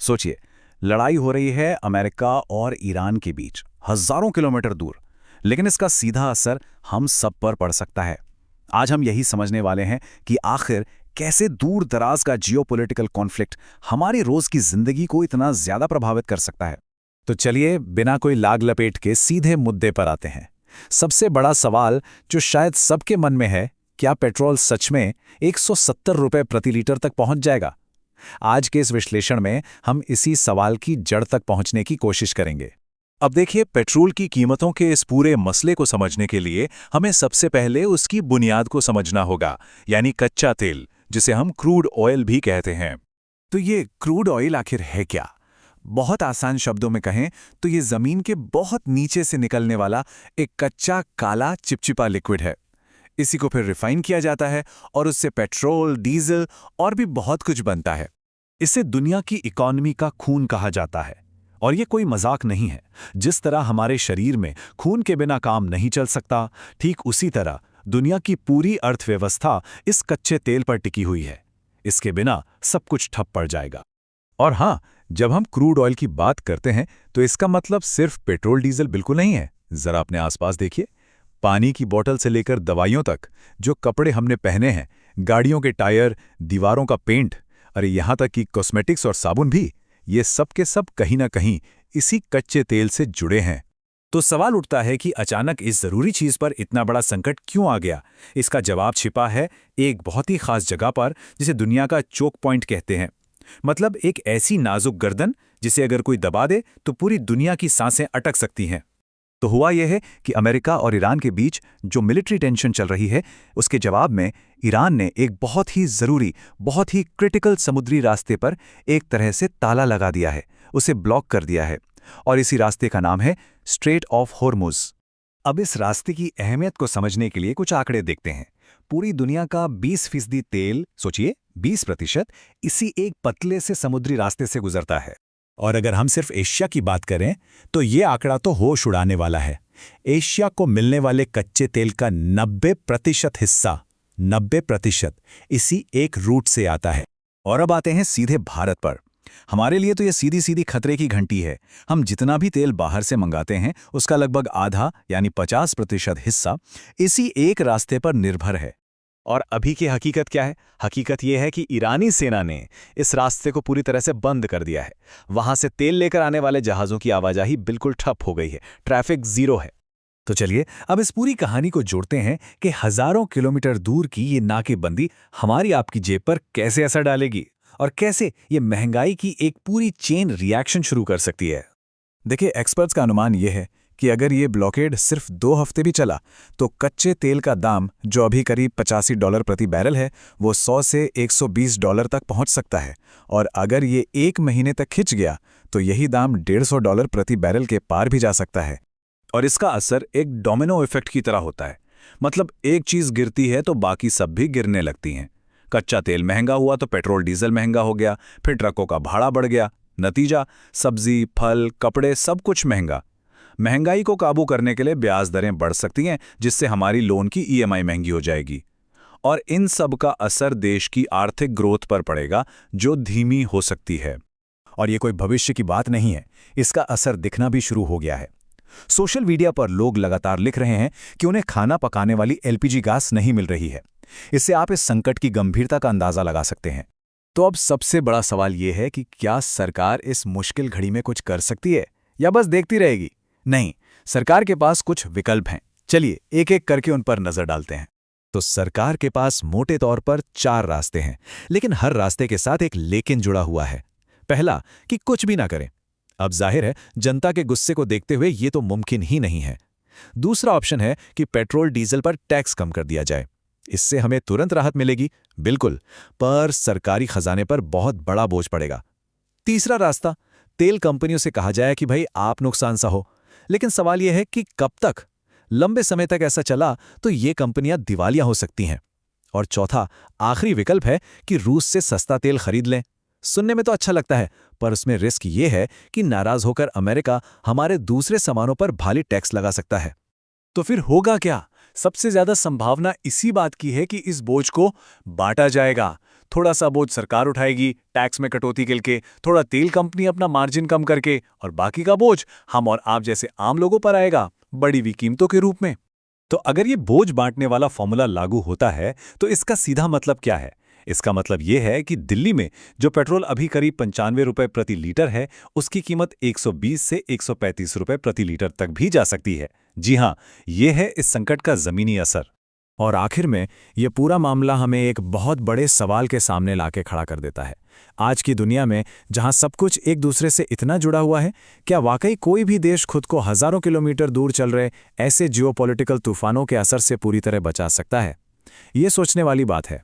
सोचिए, लड़ाई हो रही है अमेरिका और ईरान के बीच, हजारों किलोमीटर दूर, लेकिन इसका सीधा असर हम सब पर पड़ सकता है। आज हम यही समझने वाले हैं कि आखिर कैसे दूर दराज का जियोपॉलिटिकल कॉन्फ्लिक्ट हमारी रोज की जिंदगी को इतना ज्यादा प्रभावित कर सकता है। तो चलिए, बिना कोई लाग लपेट के सीधे मुद्दे पर आते हैं। सबसे बड़ा सवाल जो शायद सबके मन में है, क्या पेट्रोल सच में 170 रुपए प्रति लीटर तक पहुंच जाएगा? आज के इस विश्लेषण में हम इसी सवाल की जड़ तक पहुंचने की कोशिश करेंगे। अब देखिए, पेट्रोल की कीमतों के इस पूरे मसले को समझने के लिए हमें सबसे पहले उसकी बुनियाद को समझना होगा, यानी कच्चा तेल, जिसे हम क्रूड ऑयल भी कहते हैं। तो ये क्रूड ऑयल आखिर है क्या? बहुत आसान शब्दों में कहें तो ये जमीन के बहुत नीचे से निकलने वाला एक कच्चा काला चिपचिपा लिक्विड है। इसी को फिर रिफाइन किया जाता है और उससे पेट्रोल, डीजल और भी बहुत कुछ बनता है। इसे दुनिया की इकॉनमी का खून कहा जाता है, और ये कोई मजाक नहीं है। जिस तरह हमारे शरीर में खून के बिना काम नहीं चल सकता, ठीक उसी तरह दुनिया की पूरी अर्थव्यवस्था इस कच्चे तेल पर टिकी हुई है। इसके बिना सब कुछ ठप पड़ जाएगा। और हाँ, जब हम क्रूड ऑयल की बात करते हैं तो इसका मतलब सिर्फ पेट्रोल डीजल बिल्कुल नहीं है। जरा अपने आसपास देखिए, पानी की बोतल से लेकर दवाइयों तक, जो कपड़े हमने पहने हैं, गाड़ियों के टायर, दीवारों का पेंट, अरे यहाँ तक कि कॉस्मेटिक्स और साबुन भी, ये सब के सब कहीं ना कहीं इसी कच्चे तेल से जुड़े हैं। तो सवाल उठता है कि अचानक इस जरूरी चीज पर इतना बड़ा संकट क्यों आ गया? इसका जवाब छिपा है एक बहुत ही खास जगह पर, जिसे दुनिया का चोक पॉइंट कहते हैं। मतलब एक ऐसी नाजुक गर्दन जिसे अगर कोई दबा दे तो पूरी दुनिया की सांसें अटक सकती हैं। तो हुआ यह है कि अमेरिका और ईरान के बीच जो मिलिट्री टेंशन चल रही है, उसके जवाब में ईरान ने एक बहुत ही जरूरी, बहुत ही क्रिटिकल समुद्री रास्ते पर एक तरह से ताला लगा दिया है, उसे ब्लॉक कर दिया है। और इसी रास्ते का नाम है स्ट्रेट ऑफ होर्मुज। अब इस रास्ते की अहमियत को समझने के लिए कुछ आंकड़े देखते हैं। पूरी दुनिया का 20% तेल, सोचिए 20%, इसी एक पतले से समुद्री रास्ते से गुजरता है। और अगर हम सिर्फ एशिया की बात करें तो ये आंकड़ा तो होश उड़ाने वाला है। एशिया को मिलने वाले कच्चे तेल का 90% हिस्सा, 90%, इसी एक रूट से आता है। और अब आते हैं सीधे भारत पर। हमारे लिए तो ये सीधी सीधी खतरे की घंटी है। हम जितना भी तेल बाहर से मंगाते हैं, उसका लगभग आधा यानी 50% हिस्सा इसी एक रास्ते पर निर्भर है। और अभी की हकीकत क्या है? हकीकत यह है कि ईरानी सेना ने इस रास्ते को पूरी तरह से बंद कर दिया है। वहां से तेल लेकर आने वाले जहाज़ों की आवाजाही बिल्कुल ठप हो गई है, ट्रैफिक जीरो है। तो चलिए, अब इस पूरी कहानी को जोड़ते हैं कि हजारों किलोमीटर दूर की ये नाकेबंदी हमारी आपकी जेब पर कैसे असर डालेगी और कैसे ये महंगाई की एक पूरी चेन रिएक्शन शुरू कर सकती है। देखिए, एक्सपर्ट्स का अनुमान यह है कि अगर ये ब्लॉकेड सिर्फ 2 हफ्ते भी चला तो कच्चे तेल का दाम, जो अभी करीब $85 प्रति बैरल है, वो 100 से $120 तक पहुंच सकता है। और अगर ये 1 महीने तक खिंच गया तो यही दाम $150 प्रति बैरल के पार भी जा सकता है। और इसका असर एक डोमिनो इफेक्ट की तरह होता है। मतलब एक चीज गिरती है तो बाकी सब भी गिरने लगती हैं। कच्चा तेल महंगा हुआ तो पेट्रोल डीजल महंगा हो गया, फिर ट्रकों का भाड़ा बढ़ गया। नतीजा, सब्जी, फल, कपड़े, सब कुछ महंगा। महंगाई को काबू करने के लिए ब्याज दरें बढ़ सकती हैं, जिससे हमारी लोन की ईएमआई महंगी हो जाएगी। और इन सब का असर देश की आर्थिक ग्रोथ पर पड़ेगा, जो धीमी हो सकती है। और ये कोई भविष्य की बात नहीं है, इसका असर दिखना भी शुरू हो गया है। सोशल मीडिया पर लोग लगातार लिख रहे हैं कि उन्हें खाना पकाने वाली एलपीजी गैस नहीं मिल रही है। इससे आप इस संकट की गंभीरता का अंदाजा लगा सकते हैं। तो अब सबसे बड़ा सवाल यह है कि क्या सरकार इस मुश्किल घड़ी में कुछ कर सकती है या बस देखती रहेगी? नहीं, सरकार के पास कुछ विकल्प हैं। चलिए एक एक करके उन पर नजर डालते हैं। तो सरकार के पास मोटे तौर पर 4 रास्ते हैं, लेकिन हर रास्ते के साथ एक लेकिन जुड़ा हुआ है। पहला, कि कुछ भी ना करें। अब जाहिर है, जनता के गुस्से को देखते हुए ये तो मुमकिन ही नहीं है। दूसरा ऑप्शन है कि पेट्रोल डीजल पर टैक्स कम कर दिया जाए। इससे हमें तुरंत राहत मिलेगी, बिल्कुल, पर सरकारी खजाने पर बहुत बड़ा बोझ पड़ेगा। तीसरा रास्ता, तेल कंपनियों से कहा जाए कि भाई आप नुकसान सहो। लेकिन सवाल यह है कि कब तक? लंबे समय तक ऐसा चला तो ये कंपनियां दिवालिया हो सकती हैं। और चौथा, आखिरी विकल्प है कि रूस से सस्ता तेल खरीद लें। सुनने में तो अच्छा लगता है, पर उसमें रिस्क ये है कि नाराज होकर अमेरिका हमारे दूसरे सामानों पर भारी टैक्स लगा सकता है। तो फिर होगा क्या? सबसे ज्यादा संभावना इसी बात की है कि इस बोझ को बांटा जाएगा। थोड़ा सा बोझ सरकार उठाएगी टैक्स में कटौती के, थोड़ा तेल कंपनी अपना मार्जिन कम करके, और बाकी का बोझ हम और आप जैसे आम लोगों पर आएगा, बढ़ी हुई कीमतों के रूप में। तो अगर ये बोझ बांटने वाला फॉर्मूला लागू होता है तो इसका सीधा मतलब क्या है? इसका मतलब ये है कि दिल्ली में जो पेट्रोल अभी करीब 95 रुपए प्रति लीटर है, उसकी कीमत 120 से 135 रुपए प्रति लीटर तक भी जा सकती है। जी हां, ये है इस संकट का जमीनी असर। और आखिर में ये पूरा मामला हमें एक बहुत बड़े सवाल के सामने लाके खड़ा कर देता है। आज की दुनिया में जहां सब कुछ एक दूसरे से इतना जुड़ा हुआ है, क्या वाकई कोई भी देश खुद को हजारों किलोमीटर दूर चल रहे ऐसे जियोपॉलिटिकल तूफानों के असर से पूरी तरह बचा सकता है? ये सोचने वाली बात है।